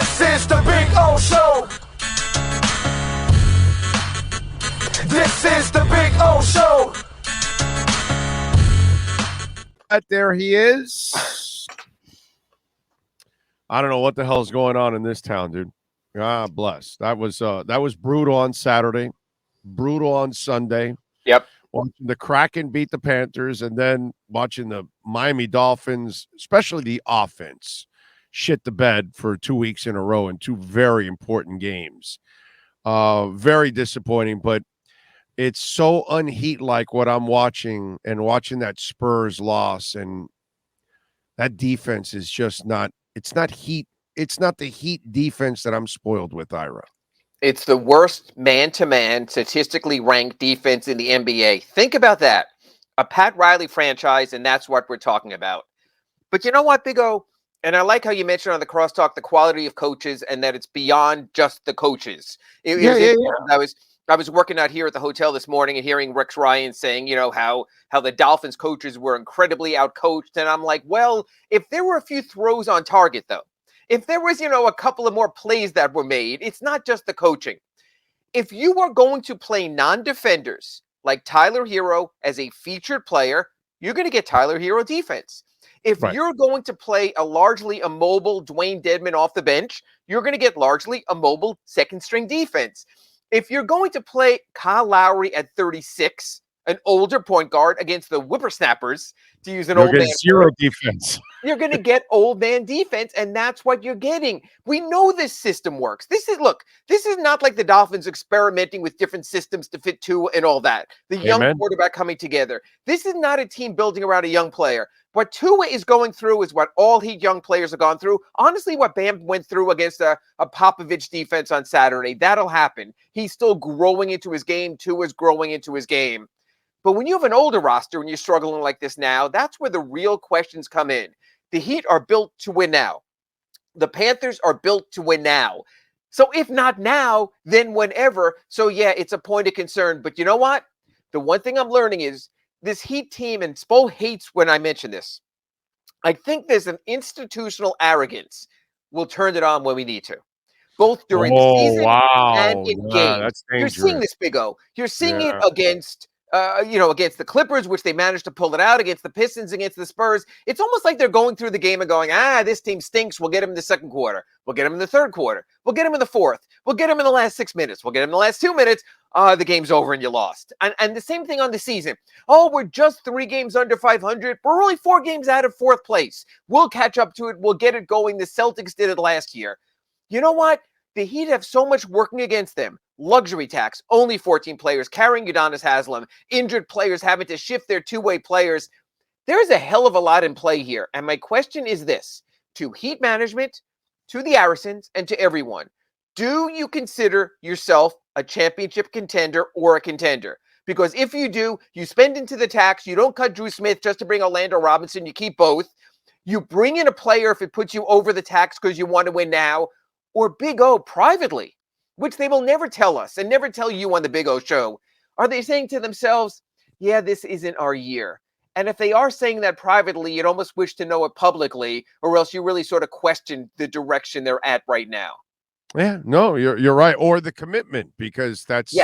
This is the Big O Show. This is the Big O Show. There he is. I don't know what the hell is going on in this town, dude. God bless. That was brutal on Saturday, brutal on Sunday. Yep. Watching the Kraken beat the Panthers, and then watching the Miami Dolphins, especially the offense, shit the bed for 2 weeks in a row in two very important games. Very disappointing, but it's so unheat-like what I'm watching, and watching that Spurs loss, and that defense is just not – it's not heat. It's not the Heat defense that I'm spoiled with, Ira. It's the worst man-to-man, statistically ranked defense in the NBA. Think about that. A Pat Riley franchise, and that's what we're talking about. But you know what, Big O? And I like how you mentioned on the crosstalk the quality of coaches and that it's beyond just the coaches. I was working out here at the hotel this morning and hearing Rex Ryan saying, how the Dolphins coaches were incredibly outcoached. And I'm like, well, if there were a few throws on target, though, if there was, a couple of more plays that were made, it's not just the coaching. If you are going to play non-defenders like Tyler Hero as a featured player, you're going to get Tyler Hero defense. If you're going to play a largely immobile Dwayne Dedmon off the bench, you're going to get largely immobile second-string defense. If you're going to play Kyle Lowry at 36, an older point guard against the whippersnappers, to use an old man zero defense. You're going to get old man defense, and that's what you're getting. We know this system works. This is not like the Dolphins experimenting with different systems to fit Tua and all that. The young quarterback coming together. This is not a team building around a young player. What Tua is going through is what all young players have gone through. Honestly, what Bam went through against a Popovich defense on Saturday, that'll happen. He's still growing into his game. Tua's growing into his game. But when you have an older roster and you're struggling like this now, that's where the real questions come in. The Heat are built to win now. The Panthers are built to win now. So if not now, then whenever. So yeah, it's a point of concern. But you know what? The one thing I'm learning is this Heat team, and Spo hates when I mention this, I think there's an institutional arrogance. We'll turn it on when we need to. Both during the season and in games. That's you're seeing this, Big O. You're seeing it against against the Clippers, which they managed to pull it out, against the Pistons, against the Spurs. It's almost like they're going through the game and going, this team stinks. We'll get them in the second quarter. We'll get them in the third quarter. We'll get them in the fourth. We'll get them in the last 6 minutes. We'll get them in the last 2 minutes. The game's over and you lost. And the same thing on the season. We're just 3 games under 500. We're only 4 games out of 4th place. We'll catch up to it. We'll get it going. The Celtics did it last year. You know what? The Heat have so much working against them. Luxury tax, only 14 players, carrying Udonis Haslem, injured players having to shift their two-way players. There's a hell of a lot in play here. And my question is this, to Heat management, to the Arisons, and to everyone. Do you consider yourself a championship contender or a contender? Because if you do, you spend into the tax, you don't cut Drew Smith just to bring Orlando Robinson, you keep both. You bring in a player if it puts you over the tax because you want to win now, or Big O privately, which they will never tell us and never tell you on the Big O show. Are they saying to themselves, yeah, this isn't our year? And if they are saying that privately, you'd almost wish to know it publicly, or else you really sort of question the direction they're at right now. Yeah, no, you're right. Or the commitment, because that's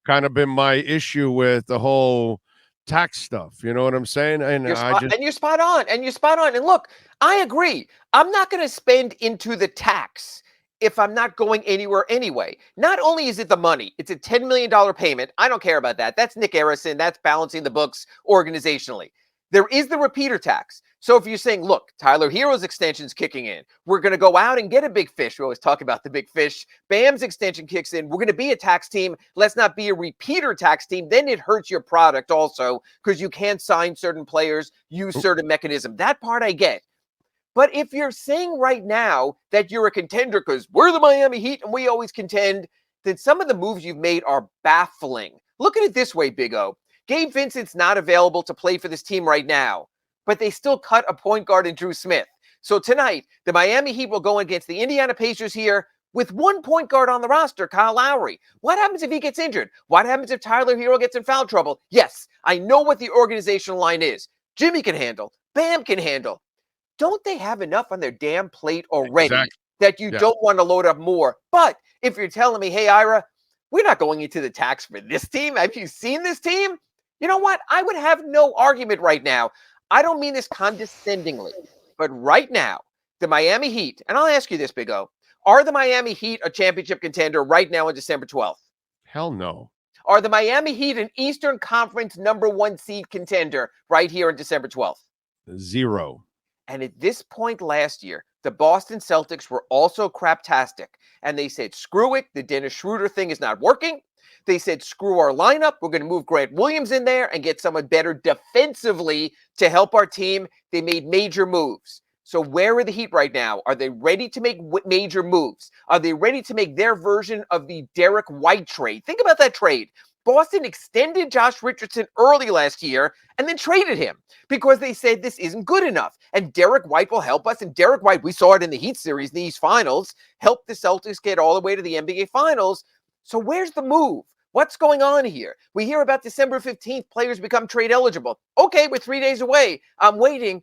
kind of been my issue with the whole tax stuff. You know what I'm saying? And you're spot on. And look, I agree. I'm not going to spend into the tax if I'm not going anywhere anyway. Not only is it the money, it's a $10 million payment. I don't care about that. That's Nick Arison. That's balancing the books organizationally. There is the repeater tax. So if you're saying, look, Tyler Hero's extension's kicking in, we're going to go out and get a big fish. We always talk about the big fish. Bam's extension kicks in. We're going to be a tax team. Let's not be a repeater tax team. Then it hurts your product also because you can't sign certain players, use certain mechanism. That part I get. But if you're saying right now that you're a contender because we're the Miami Heat and we always contend, then some of the moves you've made are baffling. Look at it this way, Big O. Gabe Vincent's not available to play for this team right now, but they still cut a point guard in Drew Smith. So tonight, the Miami Heat will go against the Indiana Pacers here with 1 point guard on the roster, Kyle Lowry. What happens if he gets injured? What happens if Tyler Hero gets in foul trouble? Yes, I know what the organizational line is. Jimmy can handle. Bam can handle. Don't they have enough on their damn plate already that you don't want to load up more. But if you're telling me, hey, Ira, we're not going into the tax for this team. Have you seen this team? You know what? I would have no argument right now. I don't mean this condescendingly, but right now, the Miami Heat, and I'll ask you this, Big O, are the Miami Heat a championship contender right now on December 12th? Hell no. Are the Miami Heat an Eastern Conference #1 seed contender right here on December 12th? Zero. And at this point last year, the Boston Celtics were also craptastic. And they said, screw it. The Dennis Schroeder thing is not working. They said, screw our lineup. We're going to move Grant Williams in there and get someone better defensively to help our team. They made major moves. So where are the Heat right now? Are they ready to make major moves? Are they ready to make their version of the Derek White trade? Think about that trade. Boston extended Josh Richardson early last year and then traded him because they said this isn't good enough. And Derek White will help us. And Derek White, we saw it in the Heat series, in the East Finals, helped the Celtics get all the way to the NBA Finals. So where's the move? What's going on here? We hear about December 15th, players become trade eligible. Okay, we're 3 days away. I'm waiting.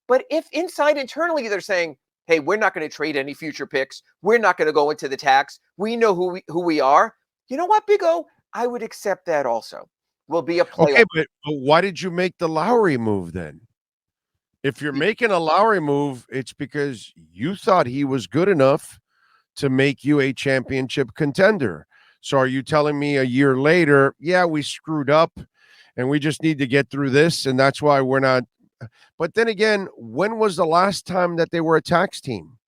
But if inside internally they're saying, hey, we're not going to trade any future picks. We're not going to go into the tax. We know who we are. You know what, Big O? I would accept that also. Will be a playoff. Okay, but why did you make the Lowry move then? If you're making a Lowry move, it's because you thought he was good enough to make you a championship contender. So are you telling me a year later, yeah, we screwed up and we just need to get through this, and that's why we're not? But then again, when was the last time that they were a tax team?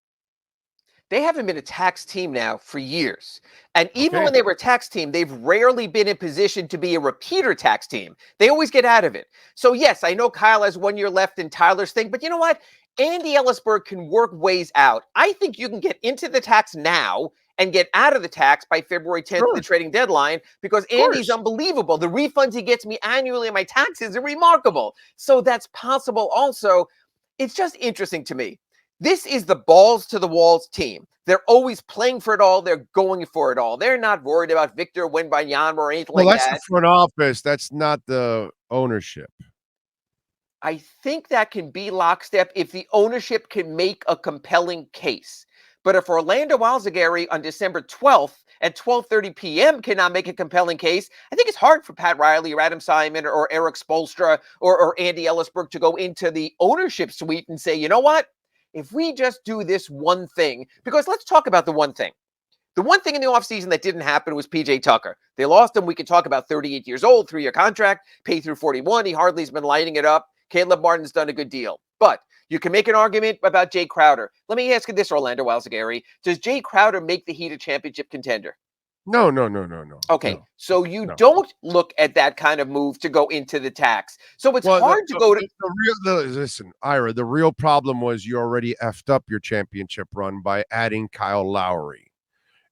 They haven't been a tax team now for years. And even when they were a tax team, they've rarely been in position to be a repeater tax team. They always get out of it. So yes, I know Kyle has 1 year left in Tyler's thing, but you know what? Andy Ellisberg can work ways out. I think you can get into the tax now and get out of the tax by February 10th, the trading deadline, because Andy's unbelievable. The refunds he gets me annually on my taxes are remarkable. So that's possible also. It's just interesting to me. This is the balls to the walls team. They're always playing for it all. They're going for it all. They're not worried about Victor Wembanyama or anything like that. Well, that's the front office. That's not the ownership. I think that can be lockstep if the ownership can make a compelling case. But if Orlando Alzugaray on December 12th at 12:30 p.m. cannot make a compelling case, I think it's hard for Pat Riley or Adam Simon or Eric Spoelstra or Andy Ellisberg to go into the ownership suite and say, you know what? If we just do this one thing, because let's talk about the one thing. The one thing in the offseason that didn't happen was PJ Tucker. They lost him. We could talk about 38 years old, 3-year contract, pay through 41. He hardly has been lighting it up. Caleb Martin's done a good deal. But you can make an argument about Jay Crowder. Let me ask you this, Orlando Alzugaray. Does Jay Crowder make the Heat a championship contender? No. Okay, so you don't look at that kind of move to go into the tax. So it's hard to go to listen, Ira, the real problem was you already effed up your championship run by adding Kyle Lowry.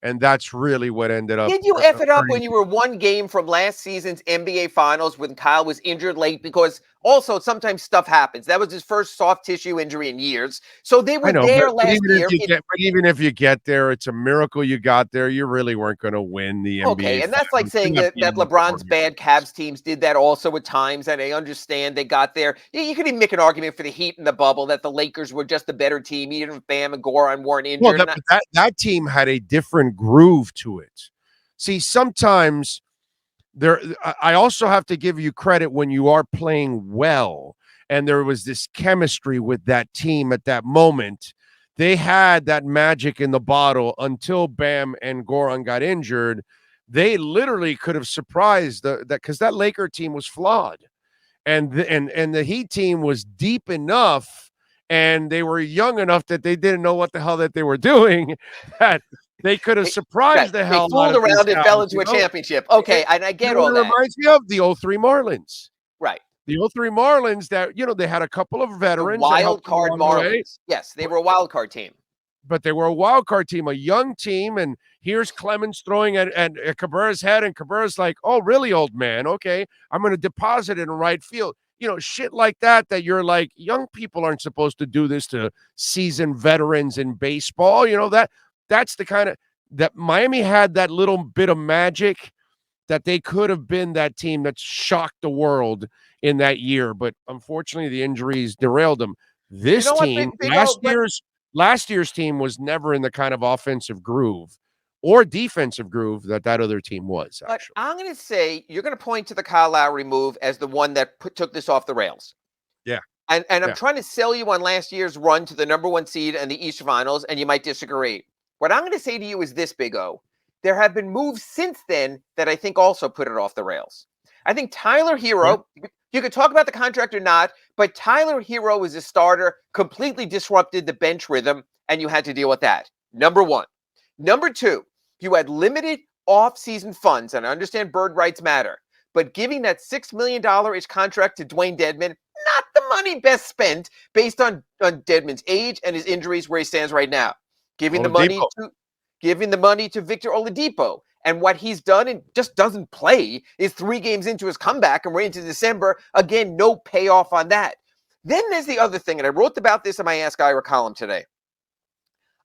And that's really what ended up. Did you F it up when you were one game from last season's NBA Finals when Kyle was injured late? Because also sometimes stuff happens. That was his first soft tissue injury in years. So they were there last year. But even if you get there, it's a miracle you got there. You really weren't going to win the NBA. Okay, and that's like saying that LeBron's bad Cavs teams did that also at times, and I understand they got there. You could even make an argument for the Heat in the bubble that the Lakers were just a better team, even if Bam and Goran weren't injured. Well, that team had a different groove to it. See, sometimes I also have to give you credit when you are playing well, and there was this chemistry with that team at that moment. They had that magic in the bottle until Bam and Goran got injured. They literally could have surprised that because that Laker team was flawed, and the Heat team was deep enough, and they were young enough that they didn't know what the hell that they were doing. That they could have surprised the hell out of They fooled around and fell into a championship. Okay, and I get all that. It reminds me of the 03 Marlins. Right. The 03 Marlins that, they had a couple of veterans. The wild card Marlins. Yes, they were a wild card team. But they were a wild card team, a young team, and here's Clemens throwing at Cabrera's head, and Cabrera's like, oh, really, old man? Okay, I'm going to deposit it in right field. Shit like that you're like, young people aren't supposed to do this to seasoned veterans in baseball. That's the kind of that Miami had that little bit of magic that they could have been that team that shocked the world in that year. But unfortunately, the injuries derailed them. This team, last year's team was never in the kind of offensive groove or defensive groove that other team was, But actually. I'm going to say you're going to point to the Kyle Lowry move as the one that took this off the rails. Yeah. And I'm Yeah. trying to sell you on last year's run to the #1 seed and the East Finals, and you might disagree. What I'm going to say to you is this, Big O. There have been moves since then that I think also put it off the rails. I think Tyler Hero, you could talk about the contract or not, but Tyler Hero is a starter, completely disrupted the bench rhythm, and you had to deal with that. Number one. Number two, you had limited off-season funds, and I understand bird rights matter, but giving that $6 million-ish contract to Dwayne Dedmon, not the money best spent based on Dedmon's age and his injuries where he stands right now. Giving the money to Victor Oladipo, and what he's done and just doesn't play is 3 games into his comeback, and we're into December. Again, no payoff on that. Then there's the other thing, and I wrote about this in my Ask Ira column today.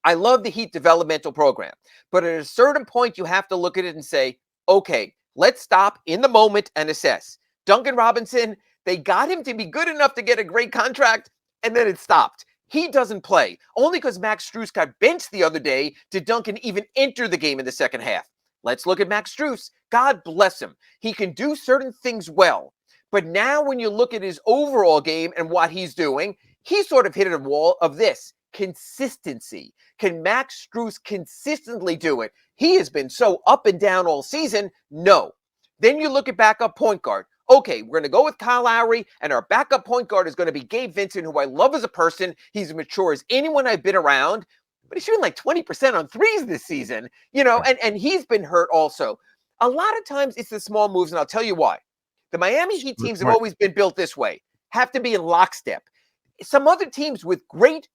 I love the Heat developmental program, but at a certain point, you have to look at it and say, okay, let's stop in the moment and assess. Duncan Robinson, they got him to be good enough to get a great contract, and then it stopped. He doesn't play. Only because Max Strus got benched the other day did Duncan even enter the game in the second half. Let's look at Max Strus. God bless him. He can do certain things well. But now when you look at his overall game and what he's doing, he sort of hit a wall of this. Consistency. Can Max Strus consistently do it? He has been so up and down all season. No. Then you look at backup point guard. Okay, we're going to go with Kyle Lowry, and our backup point guard is going to be Gabe Vincent, who I love as a person. He's as mature as anyone I've been around, but he's shooting like 20% on threes this season, and he's been hurt also. A lot of times it's the small moves, and I'll tell you why. The Miami Heat teams have always been built this way, have to be in lockstep. Some other teams with great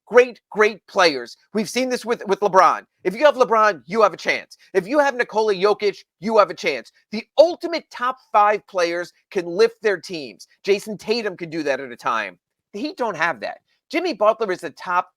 players. We've seen this with LeBron. If you have LeBron, you have a chance. If you have Nikola Jokic, you have a chance. The ultimate top 5 players can lift their teams. Jason Tatum can do that at a time. The Heat don't have that. Jimmy Butler is a top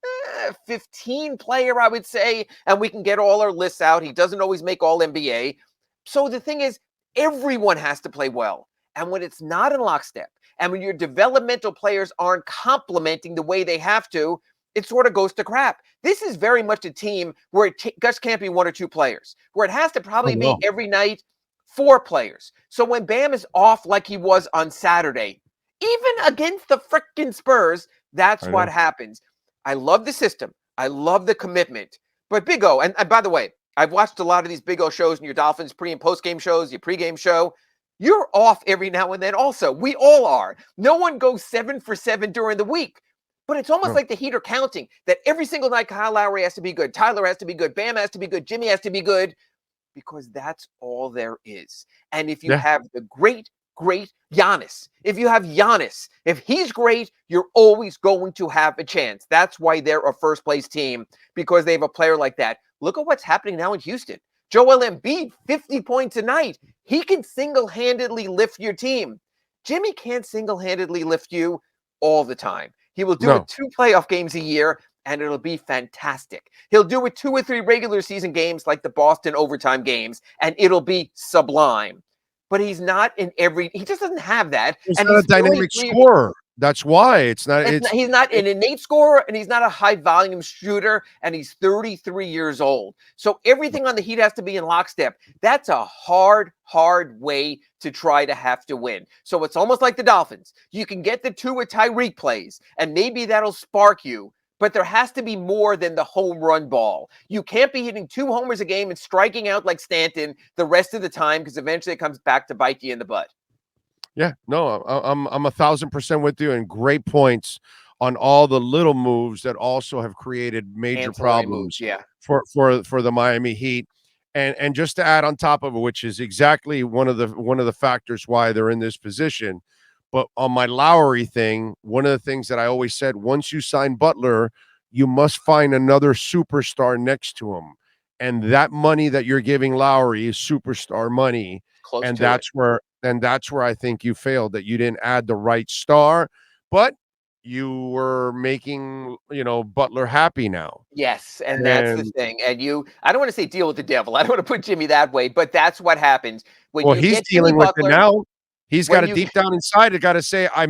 15 player, I would say, and we can get all our lists out. He doesn't always make all NBA. So the thing is, everyone has to play well. And when it's not in lockstep, and when your developmental players aren't complementing the way they have to, it sort of goes to crap. This is very much a team where it just can't be 1 or 2 players, where it has to probably be every night 4 players. So when Bam is off like he was on Saturday, even against the frickin' Spurs, that's what happens. I love the system. I love the commitment. But Big O, and by the way, I've watched a lot of these Big O shows and your Dolphins pre- and post-game shows, your pre-game show. You're off every now and then also. We all are. No one goes 7 for 7 during the week. But it's almost like the Heat are counting that every single night Kyle Lowry has to be good, Tyler has to be good, Bam has to be good, Jimmy has to be good, because that's all there is. And if you have the great Giannis, if he's great, you're always going to have a chance. That's why they're a first-place team, because they have a player like that. Look at what's happening now in Houston. Joel Embiid, 50 points a night. He can single-handedly lift your team. Jimmy can't single-handedly lift you all the time. He will do it 2 playoff games a year, and it'll be fantastic. He'll do it 2 or 3 regular season games like the Boston overtime games, and it'll be sublime. But he's not in every – he just doesn't have that. He's not a dynamic scorer. That's why it's not. He's not an innate scorer, and he's not a high volume shooter, and he's 33 years old. So everything on the Heat has to be in lockstep. That's a hard way to try to have to win. So it's almost like the Dolphins. You can get the 2 with Tyreek plays, and maybe that'll spark you. But there has to be more than the home run ball. You can't be hitting 2 homers a game and striking out like Stanton the rest of the time, because eventually it comes back to bite you in the butt. Yeah, no, I'm 1,000% with you, and great points on all the little moves that also have created major problems for the Miami Heat. And just to add on top of it, which is exactly one of the factors why they're in this position. But on my Lowry thing, one of the things that I always said, once you sign Butler, you must find another superstar next to him. And that money that you're giving Lowry is superstar money. That's where I think you failed, that you didn't add the right star, but you were making, Butler happy now. Yes, and that's the thing. And I don't want to say deal with the devil. I don't want to put Jimmy that way, but that's what happens when he's dealing with it now. He's got to deep down inside. Got to say, I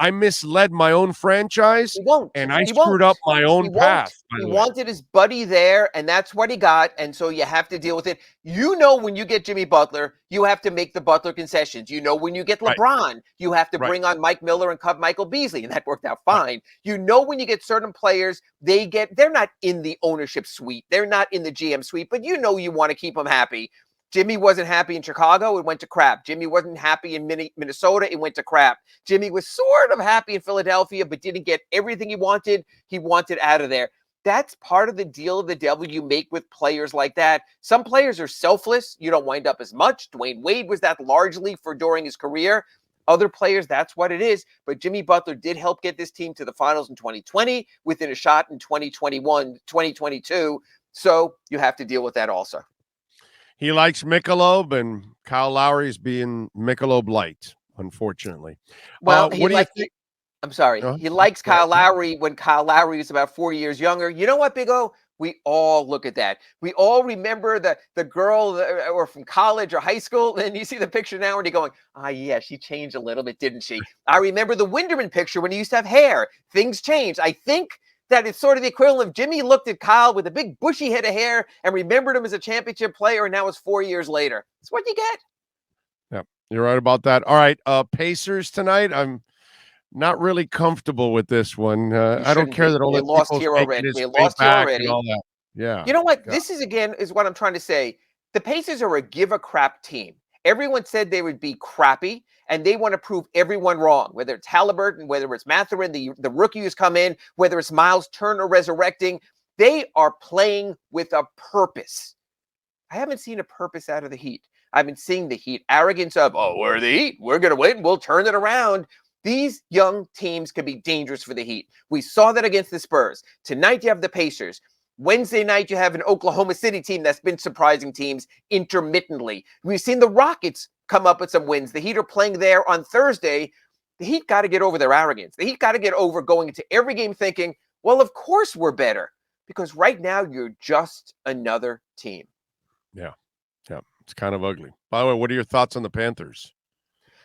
I misled my own franchise, He won't. and I He screwed won't. up my own He won't. path. He wanted his buddy there, and that's what he got, and so you have to deal with it. You know, when you get Jimmy Butler, you have to make the Butler concessions. You know, when you get LeBron, you have to bring on Mike Miller and cut Michael Beasley, and that worked out fine. You know, when you get certain players, they're not in the ownership suite. They're not in the GM suite, but you know you want to keep them happy. Jimmy wasn't happy in Chicago. It went to crap. Jimmy wasn't happy in Minnesota. It went to crap. Jimmy was sort of happy in Philadelphia, but didn't get everything he wanted. He wanted out of there. That's part of the deal of the devil you make with players like that. Some players are selfless. You don't wind up as much. Dwayne Wade was that largely during his career. Other players, that's what it is. But Jimmy Butler did help get this team to the finals in 2020, within a shot in 2021, 2022. So you have to deal with that also. He likes Michelob, and Kyle Lowry's being Michelob Light, unfortunately. Well, what do you think? I'm sorry. He likes Kyle Lowry when Kyle Lowry was about 4 years younger. You know what, Big O? We all look at that. We all remember the girl or from college or high school, and you see the picture now and you're going, yeah, she changed a little bit, didn't she? I remember the Winderman picture when he used to have hair. Things changed. I think that it's sort of the equivalent of Jimmy looked at Kyle with a big bushy head of hair and remembered him as a championship player, and now it's 4 years later. That's what you get. Yeah, you're right about that. All right, Pacers tonight. I'm not really comfortable with this one. I don't care that all the lost here already. We lost here already. All that. Yeah. You know what? This is what I'm trying to say. The Pacers are a give a crap team. Everyone said they would be crappy, and they want to prove everyone wrong, whether it's Halliburton, whether it's Mathurin, the rookie who's come in, whether it's Miles Turner resurrecting. They are playing with a purpose. I haven't seen a purpose out of the Heat. I've been seeing the Heat arrogance of, we're the Heat. We're going to win. We'll turn it around. These young teams can be dangerous for the Heat. We saw that against the Spurs. Tonight you have the Pacers. Wednesday night, you have an Oklahoma City team that's been surprising teams intermittently. We've seen the Rockets come up with some wins. The Heat are playing there on Thursday. The Heat got to get over their arrogance. The Heat got to get over going into every game thinking, well, of course we're better. Because right now, you're just another team. Yeah. It's kind of ugly. By the way, what are your thoughts on the Panthers?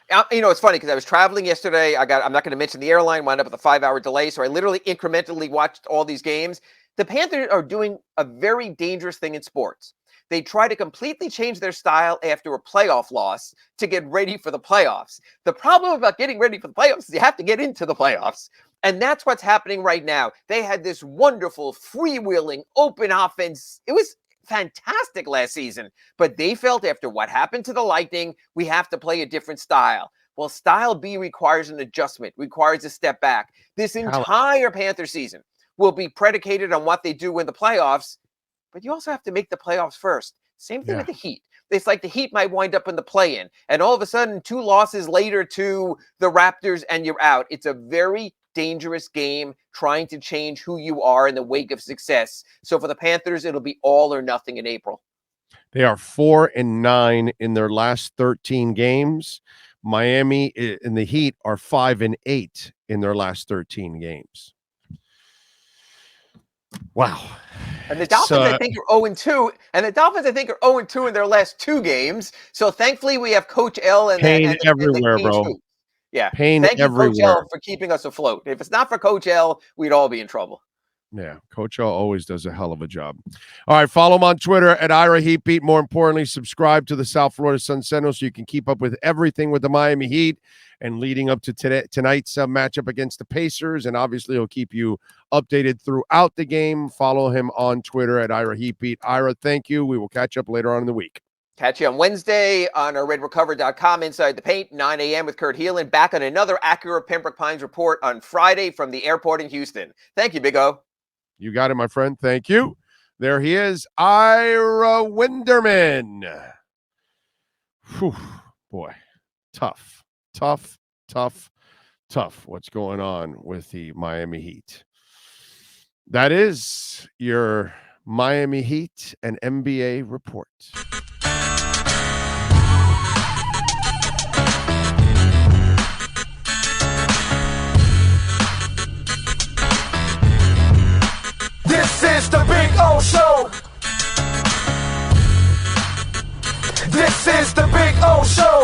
It's funny because I was traveling yesterday. I'm not going to mention the airline, wound up with a 5-hour delay. So I literally incrementally watched all these games. The Panthers are doing a very dangerous thing in sports. They try to completely change their style after a playoff loss to get ready for the playoffs. The problem about getting ready for the playoffs is you have to get into the playoffs. And that's what's happening right now. They had this wonderful, freewheeling, open offense. It was fantastic last season. But they felt after what happened to the Lightning, we have to play a different style. Well, style B requires an adjustment, requires a step back. This entire Panther season will be predicated on what they do in the playoffs, but you also have to make the playoffs first. Same thing with the Heat. It's like the Heat might wind up in the play-in, and all of a sudden, 2 losses later to the Raptors, and you're out. It's a very dangerous game trying to change who you are in the wake of success. So for the Panthers, it'll be all or nothing in April. They are 4-9 in their last 13 games. Miami and the Heat are 5-8 in their last 13 games. Wow. And the Dolphins, I think, are 0-2. And the Dolphins, I think, are 0-2 in their last 2 games. So thankfully, we have Coach L and pain everywhere, bro. Yeah. Pain Thank you, everywhere. Coach L, for keeping us afloat. If it's not for Coach L, we'd all be in trouble. Yeah, Coach L always does a hell of a job. All right, follow him on Twitter at Ira Heatbeat. More importantly, subscribe to the South Florida Sun Sentinel so you can keep up with everything with the Miami Heat and leading up to tonight's matchup against the Pacers. And obviously, he'll keep you updated throughout the game. Follow him on Twitter at Ira Heatbeat. Ira, thank you. We will catch up later on in the week. Catch you on Wednesday on our redrecover.com Inside the Paint, 9 a.m. with Kurt Heelan. Back on another Acura Pembroke Pines report on Friday from the airport in Houston. Thank you, Big O. You got it, my friend. Thank you. There he is, Ira Winderman. Whew, boy, tough. What's going on with the Miami Heat? That is your Miami Heat and NBA report. This is the Big O Show. This is the Big O Show.